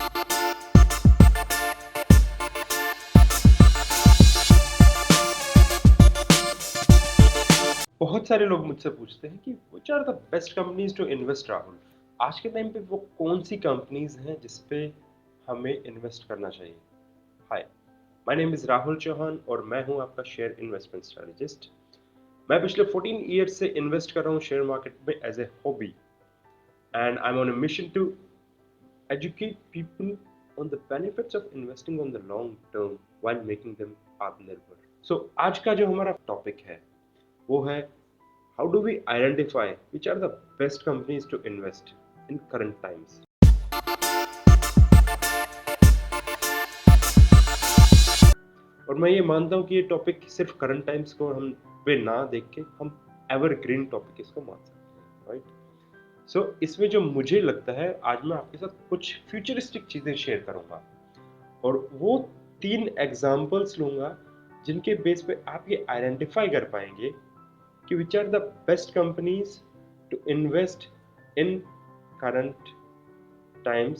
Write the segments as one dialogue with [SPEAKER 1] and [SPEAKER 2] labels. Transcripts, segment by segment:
[SPEAKER 1] बहुत सारे लोग मुझसे पूछते हैं कि which are the best companies to invest Rahul. आज के टाइम पे वो कौन सी कंपनीज हैं जिस पे हमें इन्वेस्ट करना चाहिए। Hi, my name is Rahul Chauhan और मैं हूं आपका शेयर इन्वेस्टमेंट स्ट्रेटेजिस्ट। मैं पिछले 14 ईयर्स से इन्वेस्ट कर रहा हूं शेयर मार्केट में as a hobby and I am on a mission to educate people on the benefits of investing on the long term while making them आत्मनिर्भर। सो आज का जो हमारा टॉपिक है वो है how do we identify which are the best companies to invest in current times। और मैं ये मानता हूँ कि ये टॉपिक सिर्फ करंट टाइम्स को हम पे ना देख के हम एवरग्रीन टॉपिक इसको मान सकते हैं, राइट। सो इसमें जो मुझे लगता है आज मैं आपके साथ कुछ फ्यूचरिस्टिक चीजें शेयर करूंगा और वो 3 एग्जांपल्स लूंगा जिनके बेस पे आप ये आइडेंटिफाई कर पाएंगे कि which are the best companies to invest in current times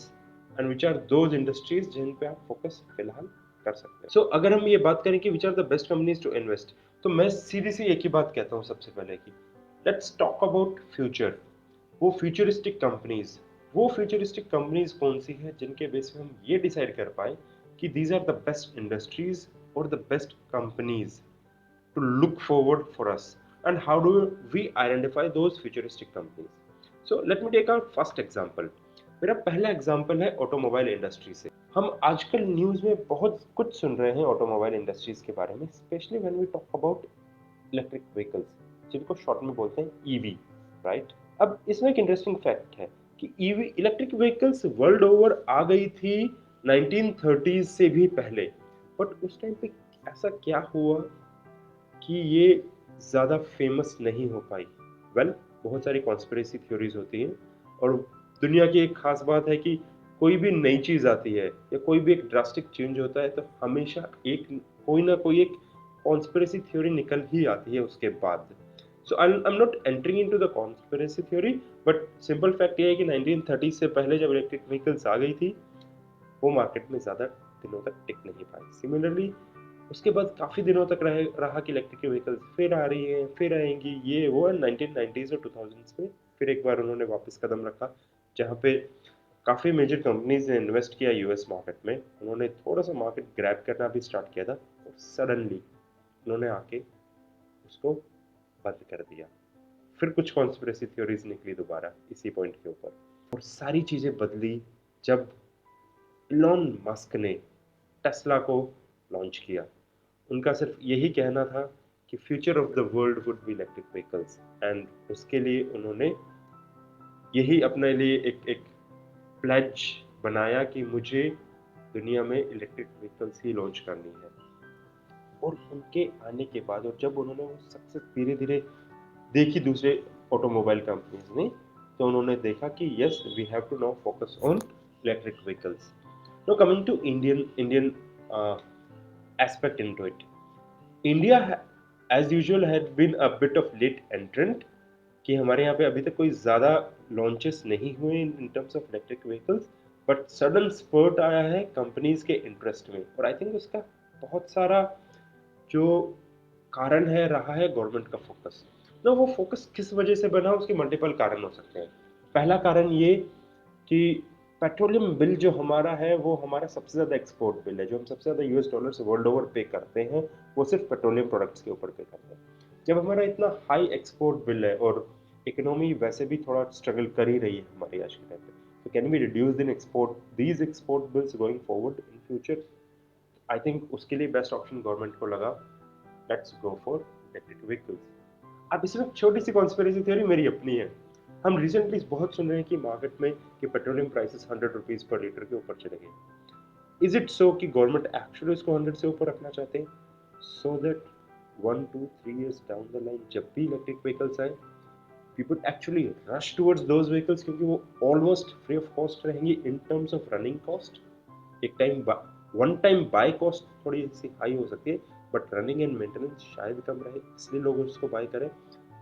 [SPEAKER 1] and which are those industries जिन पे आप फोकस फिलहाल कर सकते हैं। अगर हम ये बात करें कि which are the best companies to invest, तो मैं सीधी सी एक ही बात कहता हूँ सबसे पहले कि let's talk about future। वो फ्यूचरिस्टिक कंपनीज कौन सी है जिनके बेस पे हम ये डिसाइड कर पाए कि these are the best industries or the best companies to look forward for us and how do we identify those futuristic companies। So let me take our first example। मेरा पहला example है automobile industry से। हम आजकल news में बहुत कुछ सुन रहे हैं ऑटोमोबाइल इंडस्ट्रीज के बारे में, specially when we talk about electric vehicles जिनको शॉर्ट में बोलते हैं ईवी, राइट। अब इसमें एक इंटरेस्टिंग फैक्ट है कि EV electric vehicles world over आ गई थी 1930s से भी पहले, बट उस टाइम पे ऐसा क्या हुआ कि ये ज़्यादा फेमस नहीं हो पाई। बहुत सारी कॉन्स्पिरेसी थ्योरीज होती हैं और दुनिया की एक खास बात है कि कोई भी नई चीज़ आती है या कोई भी एक ड्रास्टिक चेंज होता है तो हमेशा एक कोई ना कोई एक कॉन्स्पिरेसी थ्योरी निकल ही आती है उसके बाद। So I am not entering into the conspiracy theory, but simple fact ये है कि 1930 से पहले जब इलेक्ट्रिक व्हीकल्स आ गई थी वो मार्केट में ज़्यादा दिनों तक टिक नहीं पाई। सिमिलरली उसके बाद काफ़ी दिनों तक रहा कि इलेक्ट्रिक व्हीकल्स फिर आ रही हैं, फिर आएंगी, ये वो। 1990s और 2000s में फिर एक बार उन्होंने वापस कदम रखा जहाँ पे काफ़ी मेजर कंपनीज ने इन्वेस्ट किया यूएस मार्केट में। उन्होंने थोड़ा सा मार्केट ग्रैब करना भी स्टार्ट किया था और सडनली उन्होंने आके उसको बंद कर दिया। फिर कुछ कॉन्स्पिरेसी थ्योरीज निकली दोबारा इसी पॉइंट के ऊपर और सारी चीज़ें बदली जब इलॉन मस्क ने टेस्ला को लॉन्च किया। उनका सिर्फ यही कहना था कि future of the world would be electric vehicles and उसके लिए उन्होंने यही अपने लिए एक प्लेज बनाया कि मुझे दुनिया में इलेक्ट्रिक व्हीकल्स ही लॉन्च करनी है। और उनके आने के बाद और जब उन्होंने वो सक्सेस धीरे धीरे देखी दूसरे ऑटोमोबाइल कंपनीज ने, तो उन्होंने देखा कि yes we have to now focus on electric vehicles. Now coming to Indian aspect into it, India as usual had been a bit of late entrant कि हमारे यहाँ पे अभी तक कोई ज़्यादा लॉन्चेस नहीं हुए in terms of electric vehicles, but sudden spurt आया है कंपनीज के इंटरेस्ट में और आई थिंक उसका बहुत सारा जो कारण है रहा है गवर्नमेंट का फोकस। तो वो फोकस किस वजह से बना, उसके मल्टीपल कारण हो सकते हैं। पहला कारण ये कि पेट्रोलियम बिल जो हमारा है वो हमारा सबसे ज़्यादा एक्सपोर्ट बिल है, जो हम सबसे ज़्यादा यूएस डॉलर से वर्ल्ड ओवर पे करते हैं वो सिर्फ पेट्रोलियम प्रोडक्ट्स के ऊपर पे करते हैं। जब हमारा इतना हाई एक्सपोर्ट बिल है और इकोनॉमी वैसे भी थोड़ा स्ट्रगल कर ही रही है हमारी आज के टाइम पे, तो can we reduce in export these export bills going forward in future. I think उसके लिए बेस्ट ऑप्शन गवर्नमेंट को लगा let's go for electric vehicles. अब इसमें छोटी सी कॉन्स्पिरेसी थ्योरी मेरी अपनी है। हम रिसेंटली बहुत सुन रहे हैं कि मार्केट में कि पेट्रोलियम प्राइसेस 100 रुपीज़ पर लीटर के ऊपर चले गए। इज इट सो कि गवर्नमेंट एक्चुअली इसको 100 से ऊपर रखना चाहते हैं so that 1 2 3 years down the line जब भी इलेक्ट्रिक व्हीकल्स आए people actually rush towards those vehicles, क्योंकि वो ऑलमोस्ट फ्री ऑफ कॉस्ट रहेंगी इन टर्म्स ऑफ रनिंग कॉस्ट। एक वन टाइम बाय कॉस्ट थोड़ी सी हाई हो सकती है बट रनिंग एंड मेंटेनेंस शायद कम रहे, इसलिए लोग उसको बाय करें।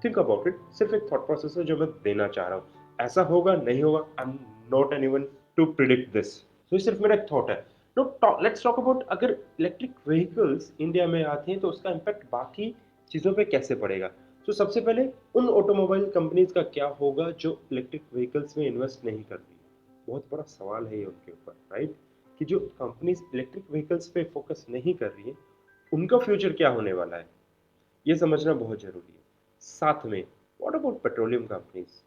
[SPEAKER 1] थिंक अबाउट इट, सिर्फ एक थॉट प्रोसेस है जो मैं देना चाह रहा हूँ। ऐसा होगा नहीं होगा, I am not anyone to predict this, तो ये सिर्फ मेरा एक थॉट है। लेट्स टॉक अबाउट, अगर इलेक्ट्रिक व्हीकल्स इंडिया में आते हैं तो उसका इम्पैक्ट बाकी चीज़ों पे कैसे पड़ेगा। तो सबसे पहले उन ऑटोमोबाइल कंपनीज का क्या होगा जो इलेक्ट्रिक व्हीकल्स में इन्वेस्ट नहीं कर रही है। बहुत बड़ा सवाल है ये उनके ऊपर, राइट, कि जो कंपनीज इलेक्ट्रिक व्हीकल्स पे फोकस नहीं कर रही है उनका फ्यूचर क्या होने वाला है, ये समझना बहुत जरूरी है। साथ में व्हाट अबाउट पेट्रोलियम कंपनीज।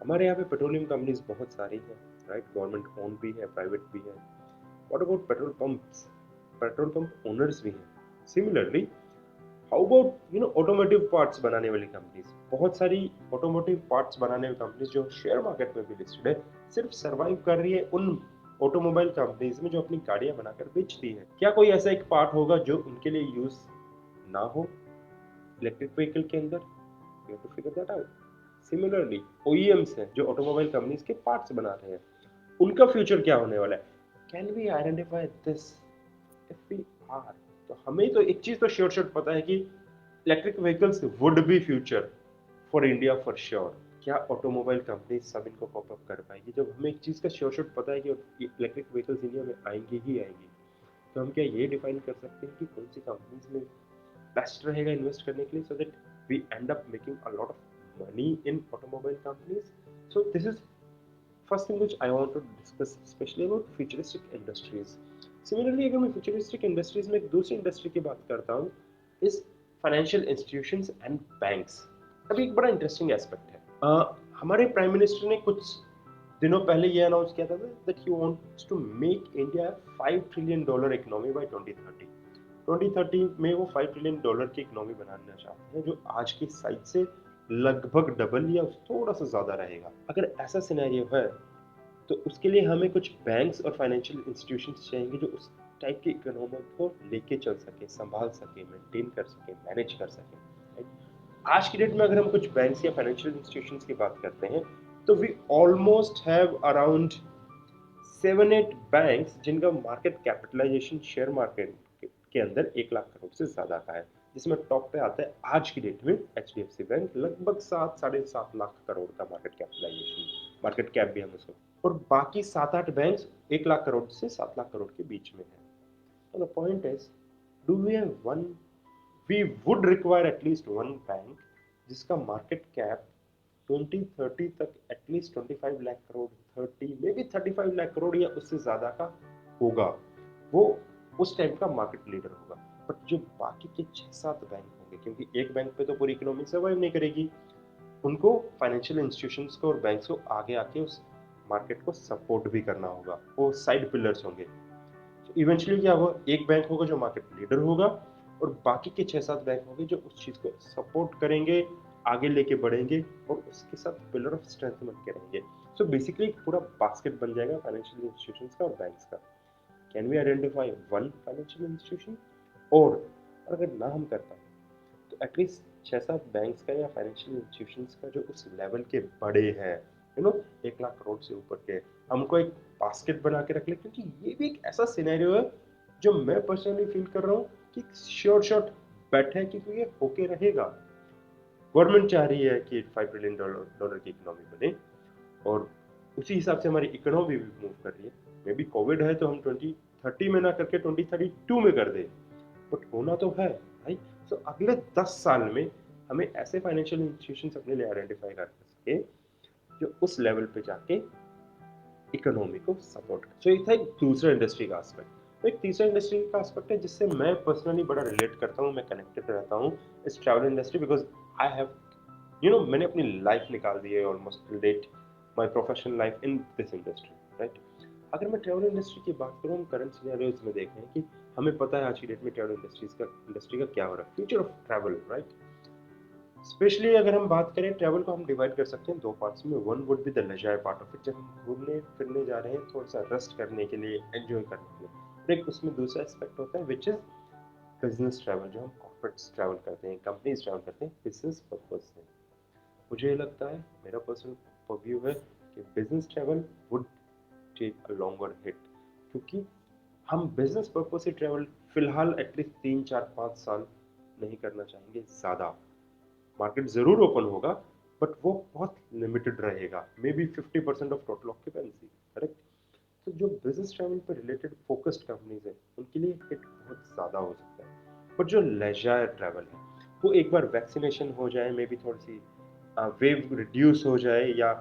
[SPEAKER 1] हमारे यहाँ पे पेट्रोलियम कंपनीज बहुत सारी हैं, राइट, गवर्नमेंट ओन भी है, प्राइवेट भी है। What about petrol pumps, petrol pump owners भी हैं। Similarly how about automotive parts बनाने वाली कंपनीज, बहुत सारी ऑटोमोटिव पार्ट्स बनाने वाली कंपनीज जो शेयर मार्केट में भी लिस्टेड है, सिर्फ सरवाइव कर रही है उन ऑटोमोबाइल कंपनीज में जो अपनी गाड़ियां बनाकर बेचती है। क्या कोई ऐसा एक पार्ट होगा जो उनके लिए यूज ना हो इलेक्ट्रिक व्हीकल के अंदर? You have to figure that out. Similarly OEMs हैं जो ऑटोमोबाइल कंपनीज के पार्ट्स बना रहे हैं, उनका फ्यूचर क्या होने वाला है? Can we identify this? If we are, तो हमें तो एक चीज तो श्योर श्योर पता है कि electric vehicles would be future for India for sure. क्या ऑटोमोबाइल कंपनी सब इनको कॉप अप कर पाएगी? जब हमें एक चीज का श्योर श्योर पता है कि इलेक्ट्रिक व्हीकल्स इंडिया में आएंगी ही आएंगी, तो हम क्या ये डिफाइन कर सकते हैं कि कौन सी कंपनीज में बेस्ट रहेगा इन्वेस्ट करने के लिए, so that we end up making a lot of money in automobile companies? So this is first thing which I want to discuss, especially about futuristic industries. Similarly, अगर मैं futuristic industries में एक दूसरी industry की बात करता हूँ, इस फाइनेंशियल इंस्टीट्यूशंस एंड बैंक्स। अभी एक बड़ा इंटरेस्टिंग एस्पेक्ट है। हमारे प्राइम मिनिस्टर ने कुछ दिनों पहले ये अनाउंस किया था that he wants to make India $5 trillion economy by 2030। 2030 में वो $5 ट्रिलियन की इकोनॉमी बनाना चाहते हैं, जो आज की साइज से लगभग डबल या थोड़ा सा ज्यादा रहेगा। अगर ऐसा सिनेरियो है तो उसके लिए हमें कुछ बैंक्स और फाइनेंशियल इंस्टीट्यूशंस चाहिए जो उस टाइप की इकोनॉमी को लेके चल सके, संभाल सके, मेंटेन कर सके, मैनेज कर सके। आज की डेट में अगर हम कुछ बैंक्स या फाइनेंशियल इंस्टीट्यूशंस की बात करते हैं तो we almost have around 7-8 banks जिनका मार्केट कैपिटलाइजेशन शेयर मार्केट के अंदर 1 लाख करोड़ से ज्यादा का है, जिसमें टॉप पे आता है आज की डेट में HDFC बैंक, लगभग 7-7.5 लाख करोड़ का मार्केट कैपिटलाइजेशन, मार्केट कैप भी हम उसको, और बाकी 7-8 बैंक्स 1 लाख करोड़ से 7 लाख करोड़ के बीच में है। तो the point is, do we have one, we would require at least one bank जिसका मार्केट कैप 2030 तक at least 25 lakh crore, 30 maybe 35 lakh crore या उससे ज्यादा का होगा। वो उस टाइप का मार्केट लीडर होगा। बट जो बाकी के 6-7 बैंक होंगे, क्योंकि एक बैंक पे तो पूरी इकोनॉमी सर्वाइव नहीं करेगी, उनको फाइनेंशियल इंस्टीट्यूशंस को और बैंक्स को आगे आके उस मार्केट को सपोर्ट भी करना होगा। वो साइड पिलर्स होंगे। तो इवेंचुअली क्या होगा, एक बैंक होगा जो मार्केट लीडर होगा और बाकी के 6-7 बैंक होंगे जो उस चीज को सपोर्ट करेंगे, आगे लेके बढ़ेंगे और उसके साथ पिलर ऑफ स्ट्रेंथ बन के रहेंगे। सो बेसिकली पूरा बास्केट बन जाएगा फाइनेंशियल इंस्टीट्यूशंस का और बैंक्स का। Can we identify one financial institution? और अगर ना हम कर पाए तो एटलीस्ट 6-7 बैंक्स का या फाइनेंशियल इंस्टीट्यूशंस का जो उस लेवल के बड़े हैं, 1 लाख करोड़ से ऊपर के, हमको एक बास्केट बना के रख ले, क्योंकि ये भी एक ऐसा सिनेरियो है जो मैं पर्सनली फील कर रहा हूँ कि श्योर शॉट बेट है, क्योंकि ये होके रहेगा। गवर्नमेंट चाह रही है कि $5 ट्रिलियन की इकोनॉमी बने और उसी हिसाब से हमारी इकोनॉमी भी मूव कर रही है। मे बी कोविड है तो हम 2030 में ना करके 2032 में कर दे, बट होना तो है, राइट। सो अगले 10 साल में हमें ऐसे फाइनेंशियल इंस्टीट्यूशंस अपने लिए आइडेंटिफाई कर सके जो उस लेवल पे जाके इकोनॉमी को सपोर्ट करे। सो ये था एक दूसरा इंडस्ट्री का एस्पेक्ट। तो एक तीसरा इंडस्ट्री का एस्पेक्ट है जिससे मैं पर्सनली बड़ा रिलेट करता हूँ, मैं कनेक्टेड रहता हूँ, इस travel industry, because I have मैंने अपनी लाइफ निकाल दी है, almost relate my professional life in this industry, right. अगर मैं ट्रैवल इंडस्ट्री की बात करूँ, हम करंट सिनेरियोज में देख रहे हैं कि हमें पता है आज की डेट में ट्रैवल इंडस्ट्री का क्या हो रहा है, future of travel, right. Specially अगर हम बात करें ट्रैवल को, हम डिवाइड कर सकते हैं 2 पार्ट्स में। One would be the leisure part of it, जब हम घूमने फिरने जा रहे हैं थोड़ा सा रेस्ट करने के लिए, एंजॉय करने के लिए। और एक उसमें दूसरा एस्पेक्ट होता है विच इज बिजनेस ट्रैवल, जो हम कॉर्पोरेट्स ट्रैवल करते हैं, कंपनीज ट्रैवल करते हैं बिजनेस पर्पज से। मुझे लगता है, मेरा पर्सनल व्यू है कि business travel would take a longer hit, क्योंकि हम बिजनेस पर्पज से ट्रैवल फिलहाल एटलीस्ट 3-4-5 साल नहीं करना चाहेंगे ज़्यादा। मार्केट जरूर ओपन होगा बट वो बहुत लिमिटेड रहेगा, may be 50% of total occupancy, correct. तो जो बिजनेस ट्रैवल पर रिलेटेड फोकस्ड कंपनीज है उनके लिए हिट बहुत ज़्यादा हो सकता है। बट जो लेजर ट्रैवल है वो एक बार वैक्सीनेशन हो जाए, मे बी थोड़ी सी वेव रिड्यूस हो जाए या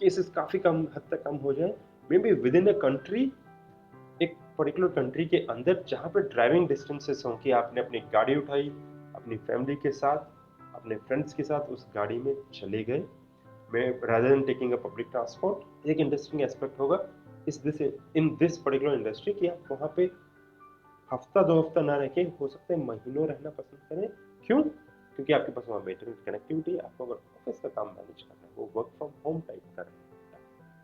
[SPEAKER 1] केसेस काफ़ी कम हद तक कम हो जाए, may be with in a country, एक पर्टिकुलर कंट्री के अंदर जहाँ पे ड्राइविंग डिस्टेंसेस हों कि आपने अपनी गाड़ी उठाई, अपनी फैमिली के साथ, अपने फ्रेंड्स के साथ उस गाड़ी में चले गए, मैं rather than taking a public transport, एक इंटरेस्टिंग एस्पेक्ट होगा इस this in this particular industry कि आप वहाँ पे हफ्ता दो हफ्ता ना रह के हो सकता है महीनों रहना पसंद करें। क्यों? क्योंकि आपके पास वहाँ बेटर कनेक्टिविटी है, आपको अगर ऑफिस का काम मैनेज करना है, वो वर्क फ्रॉम होम टाइप का है,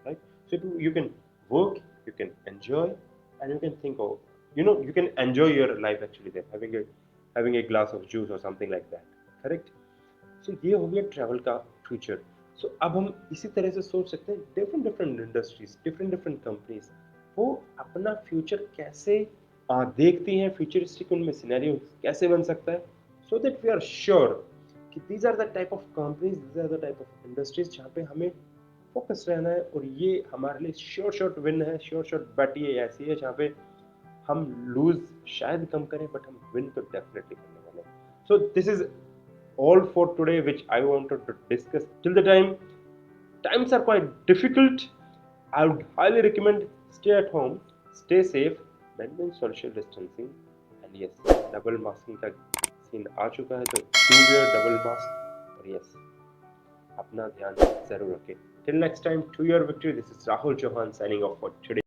[SPEAKER 1] right? So you can work, you can enjoy and you can think of, you can enjoy your life actually there, having a glass of juice or something like that, correct? सो ये हो गया travel का future. सो अब हम इसी तरह से सोच सकते हैं different different industries, different different companies वो अपना फ्यूचर कैसे देखती हैं, फ्यूचरिस्टिक उनमें सिनेरियो कैसे बन सकता है, so that we are sure कि these are the type of companies, these are the type of industries जहाँ पे हमें फोकस रहना है। और ये हमारे लिए श्योर शॉट विन है, श्योर शॉट बैट ये ऐसी है जहाँ पे हम लूज शायद कम करें बट हम विन तो डेफिनेटली करने वाले हैं। So this is all for today which I wanted to discuss. Till the time times are quite difficult, I would highly recommend stay at home, stay safe, maintain social distancing, and yes, double masking का scene आ चुका है तो do wear double mask और yes, अपना ध्यान जरूर रखें। Till next time, to your victory. This is Rahul Chauhan signing off for today.